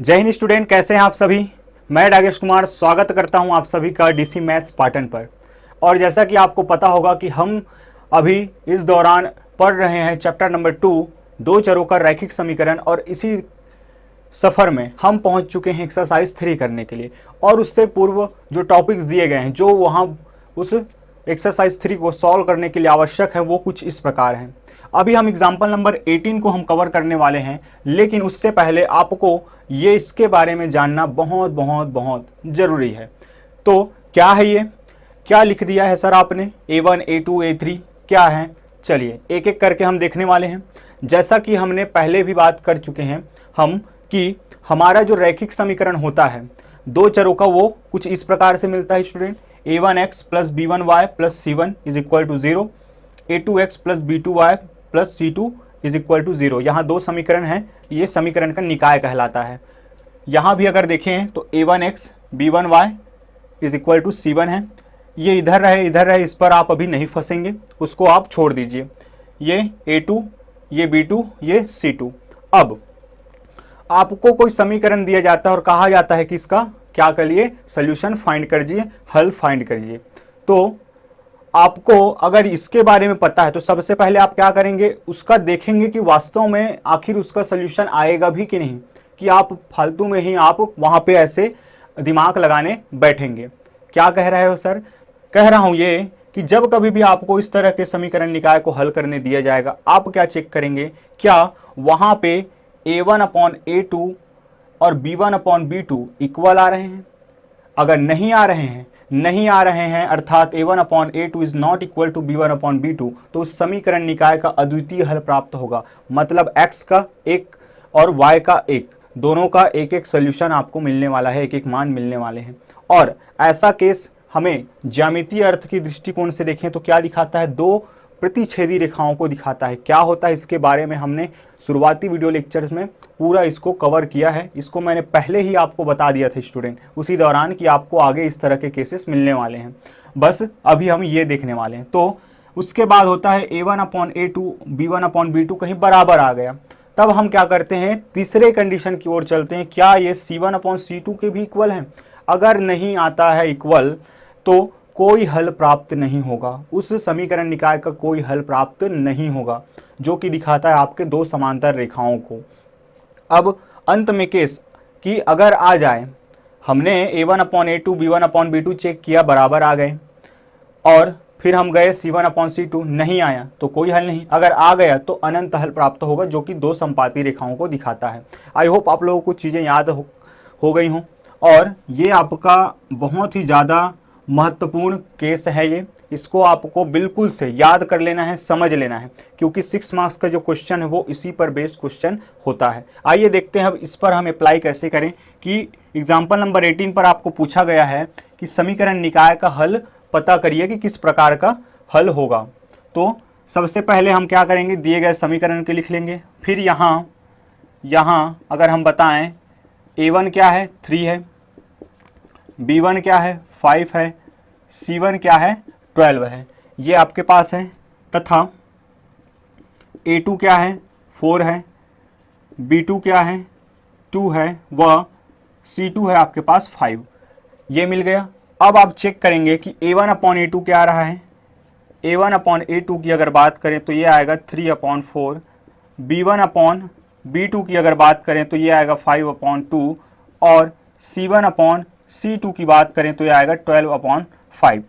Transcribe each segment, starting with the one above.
जय हिंद स्टूडेंट, कैसे हैं आप सभी। मैं डागेश कुमार स्वागत करता हूं आप सभी का डीसी मैथ्स पाटन पर। और जैसा कि आपको पता होगा कि हम अभी इस दौरान पढ़ रहे हैं चैप्टर नंबर 2, दो चरों का रैखिक समीकरण। और इसी सफ़र में हम पहुंच चुके हैं एक्सरसाइज 3 करने के लिए। और उससे पूर्व जो टॉपिक्स दिए गए हैं, जो वहाँ उस एक्सरसाइज 3 को सॉल्व करने के लिए आवश्यक है, वो कुछ इस प्रकार हैं। अभी हम एग्जाम्पल नंबर 18 को हम कवर करने वाले हैं, लेकिन उससे पहले आपको ये इसके बारे में जानना बहुत बहुत बहुत ज़रूरी है। तो क्या है ये, क्या लिख दिया है सर आपने, A1 A2 A3 क्या है, चलिए एक एक करके हम देखने वाले हैं। जैसा कि हमने पहले भी बात कर चुके हैं हम कि हमारा जो रैखिक समीकरण होता है दो चरों का, वो कुछ इस प्रकार से मिलता है student. A1x plus B1y plus C1 is equal to 0, A2x plus B2y plus C2 is equal to 0। यहाँ दो समीकरण हैं, ये समीकरण का निकाय कहलाता है। यहाँ भी अगर देखें तो A1x B1y is equal to C1 है। ये इधर रहे, इस पर आप अभी नहीं फंसेंगे, उसको आप छोड़ दीजिए। ये A2, ये B2, ये C2। अब आपको कोई समीकरण दिया जाता है और कहा जाता है कि इसका क्या करिए, सोल्यूशन फाइंड करिए, हल फाइंड करिए। तो आपको अगर इसके बारे में पता है तो सबसे पहले आप क्या करेंगे, उसका देखेंगे कि वास्तव में आखिर उसका सोल्यूशन आएगा भी कि नहीं, कि आप फालतू में ही आप वहां पे ऐसे दिमाग लगाने बैठेंगे। क्या कह रहे हो सर, कह रहा हूं ये कि जब कभी भी आपको इस तरह के समीकरण निकाय को हल करने दिया जाएगा, आप क्या चेक करेंगे, क्या वहां पे A1 अपॉन A2 और B1 अपॉन B2 इक्वल आ रहे हैं। अगर नहीं आ रहे हैं अर्थात A1 upon A2 is not equal to B1 upon B2, तो उस समीकरण निकाय का अद्वितीय हल प्राप्त होगा। मतलब x का एक और y का एक, दोनों का एक एक सोल्यूशन आपको मिलने वाला है, एक एक मान मिलने वाले हैं। और ऐसा केस हमें ज्यामितीय अर्थ की दृष्टिकोण से देखें तो क्या दिखाता है, दो प्रतिच्छेदी रेखाओं को दिखाता है। क्या होता है इसके बारे में हमने शुरुआती वीडियो लेक्चर्स में पूरा इसको कवर किया है। इसको मैंने पहले ही आपको बता दिया था स्टूडेंट उसी दौरान कि आपको आगे इस तरह के केसेस मिलने वाले हैं। बस अभी हम ये देखने वाले हैं। तो उसके बाद होता है A1 upon A2 B1 upon B2 कहीं बराबर आ गया, तब हम क्या करते हैं, तीसरे कंडीशन की ओर चलते हैं। क्या ये C1 अपॉन C2 के भी इक्वल हैं। अगर नहीं आता है इक्वल तो कोई हल प्राप्त नहीं होगा, उस समीकरण निकाय का कोई हल प्राप्त नहीं होगा, जो कि दिखाता है आपके दो समांतर रेखाओं को। अब अंत में केस कि अगर आ जाए, हमने A1 upon A2 B1 upon B2 check किया, बराबर आ गए, और फिर हम गए C1 अपॉन C2, नहीं आया तो कोई हल नहीं। अगर आ गया तो अनंत हल प्राप्त होगा, जो कि दो संपाती रेखाओं को दिखाता है। आई होप आप लोगों को चीज़ें याद हो गई हों। और ये आपका बहुत ही ज़्यादा महत्वपूर्ण केस है ये, इसको आपको बिल्कुल से याद कर लेना है, समझ लेना है, क्योंकि 6 मार्क्स का जो क्वेश्चन है वो इसी पर बेस्ड क्वेश्चन होता है। आइए देखते हैं अब इस पर हम अप्लाई कैसे करें। कि एग्जाम्पल नंबर 18 पर आपको पूछा गया है कि समीकरण निकाय का हल पता करिए कि किस प्रकार का हल होगा। तो सबसे पहले हम क्या करेंगे, दिए गए समीकरण के लिख लेंगे। फिर यहाँ अगर हम बताएं A1 क्या है, 3 है, B1 क्या है, 5 है, C1 क्या है, 12 है, ये आपके पास है। तथा A2 क्या है, 4 है, B2 क्या है, 2 है, व C2 है आपके पास 5। ये मिल गया। अब आप चेक करेंगे कि A1 अपॉन A2 क्या आ रहा है। A1 अपॉन A2 की अगर बात करें तो ये आएगा 3 अपॉन 4। B1 अपॉन B2 की अगर बात करें तो ये आएगा 5 अपॉन 2। और C1 अपॉन C2 की बात करें तो ये आएगा 12 अपॉन 5।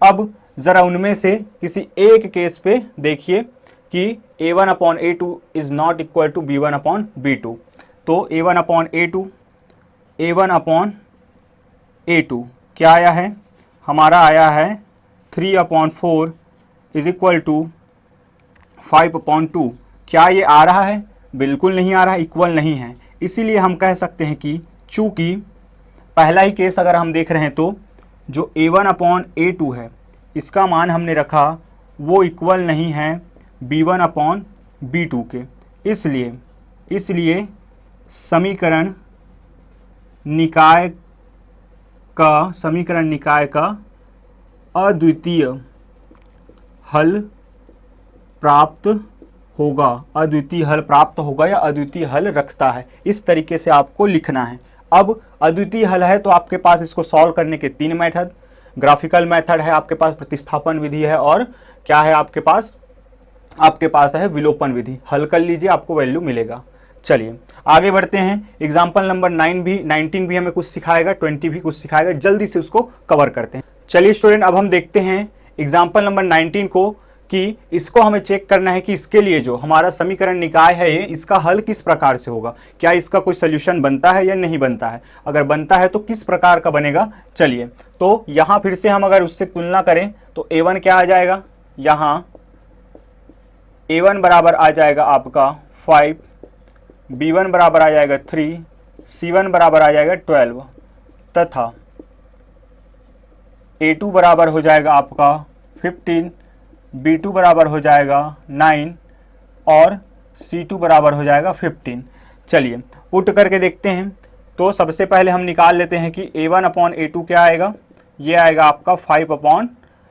अब ज़रा उनमें से किसी एक केस पे देखिए कि A1 upon A2 is not equal to B1 upon B2। तो A1 अपॉन A2 क्या आया है, हमारा आया है 3 upon 4 is equal to 5 upon 2। क्या ये आ रहा है, बिल्कुल नहीं आ रहा है, इक्वल नहीं है। इसीलिए हम कह सकते हैं कि चूंकि पहला ही केस अगर हम देख रहे हैं तो जो A1 अपॉन A2 है इसका मान हमने रखा वो इक्वल नहीं है B1 अपॉन B2 के। इसलिए समीकरण निकाय का अद्वितीय हल प्राप्त होगा, अद्वितीय हल प्राप्त होगा या अद्वितीय हल रखता है, इस तरीके से आपको लिखना है। अब अद्वितीय हल है तो आपके पास इसको सॉल्व करने के 3 मेथड, ग्राफिकल मेथड है आपके पास, प्रतिस्थापन विधि है, और क्या है आपके पास है विलोपन विधि। हल कर लीजिए, आपको वैल्यू मिलेगा। चलिए आगे बढ़ते हैं। एग्जाम्पल नंबर 19 भी हमें कुछ सिखाएगा, 20 भी कुछ सिखाएगा, जल्दी से उसको कवर करते हैं। चलिए स्टूडेंट, अब हम देखते हैं एग्जाम्पल नंबर 19 को, कि इसको हमें चेक करना है कि इसके लिए जो हमारा समीकरण निकाय है ये, इसका हल किस प्रकार से होगा, क्या इसका कोई सोल्यूशन बनता है या नहीं बनता है, अगर बनता है तो किस प्रकार का बनेगा। चलिए तो यहाँ फिर से हम अगर उससे तुलना करें तो a1 क्या आ जाएगा, यहाँ a1 बराबर आ जाएगा आपका 5, b1 बराबर आ जाएगा 3, c1 बराबर आ जाएगा 12, तथा a2 बराबर हो जाएगा आपका 15, b2 बराबर हो जाएगा 9 और c2 बराबर हो जाएगा 15। चलिए पुट करके देखते हैं। तो सबसे पहले हम निकाल लेते हैं कि a1 अपॉन a2 क्या आएगा, ये आएगा आपका 5 अपॉन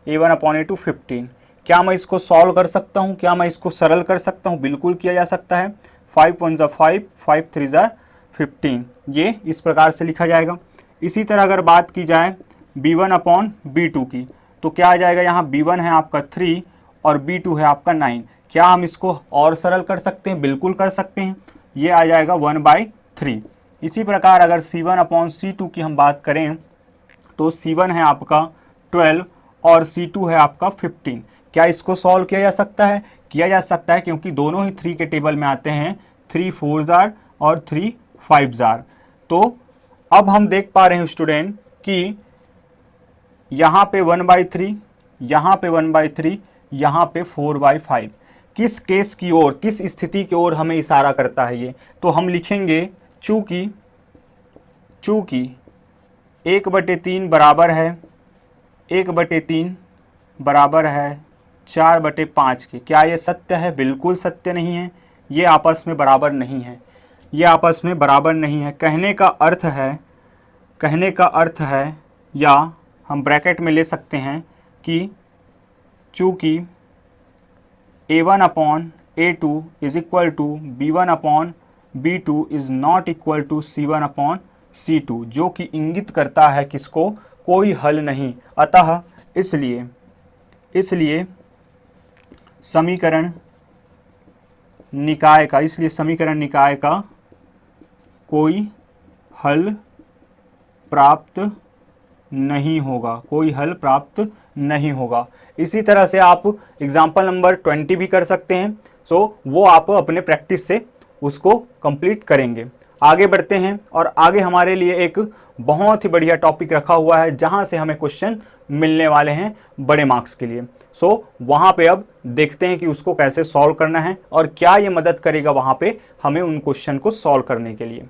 a1 अपॉन a2 15। क्या मैं इसको सॉल्व कर सकता हूँ, क्या मैं इसको सरल कर सकता हूँ, बिल्कुल किया जा सकता है। 5 1 5, 5 3 15, ये इस प्रकार से लिखा जाएगा। इसी तरह अगर बात की जाए b1 अपॉन b2 की, तो क्या आ जाएगा, यहाँ b1 है आपका 3 और b2 है आपका 9। क्या हम इसको और सरल कर सकते हैं, बिल्कुल कर सकते हैं, ये आ जाएगा 1/3। इसी प्रकार अगर c1 अपॉन c2 की हम बात करें तो c1 है आपका 12 और c2 है आपका 15। क्या इसको सॉल्व किया जा सकता है, किया जा सकता है, क्योंकि दोनों ही 3 के टेबल में आते हैं, 3 4 और 3 5। तो अब हम देख पा रहे हैं स्टूडेंट कि यहाँ पे 1/3, यहाँ पे 1/3, यहाँ पे 4/5, किस केस की ओर, किस स्थिति की ओर हमें इशारा करता है ये। तो हम लिखेंगे चूंकि 1/3 बराबर है 1/3 बराबर है 4/5 के। क्या ये सत्य है, बिल्कुल सत्य नहीं है, ये आपस में बराबर नहीं है, ये आपस में बराबर नहीं है। कहने का अर्थ है, या हम ब्रैकेट में ले सकते हैं कि चूँकि a1 upon a2 is equal to b1 upon b2 is not equal to c1 upon c2, जो कि इंगित करता है किसको, कोई हल नहीं। अतः इसलिए समीकरण निकाय का कोई हल प्राप्त नहीं होगा, कोई हल प्राप्त नहीं होगा। इसी तरह से आप एग्जाम्पल नंबर 20 भी कर सकते हैं। सो वो आप अपने प्रैक्टिस से उसको कंप्लीट करेंगे। आगे बढ़ते हैं, और आगे हमारे लिए एक बहुत ही बढ़िया टॉपिक रखा हुआ है जहां से हमें क्वेश्चन मिलने वाले हैं बड़े मार्क्स के लिए। सो वहां पे अब देखते हैं कि उसको कैसे सॉल्व करना है और क्या ये मदद करेगा वहां पे हमें उन क्वेश्चन को सॉल्व करने के लिए।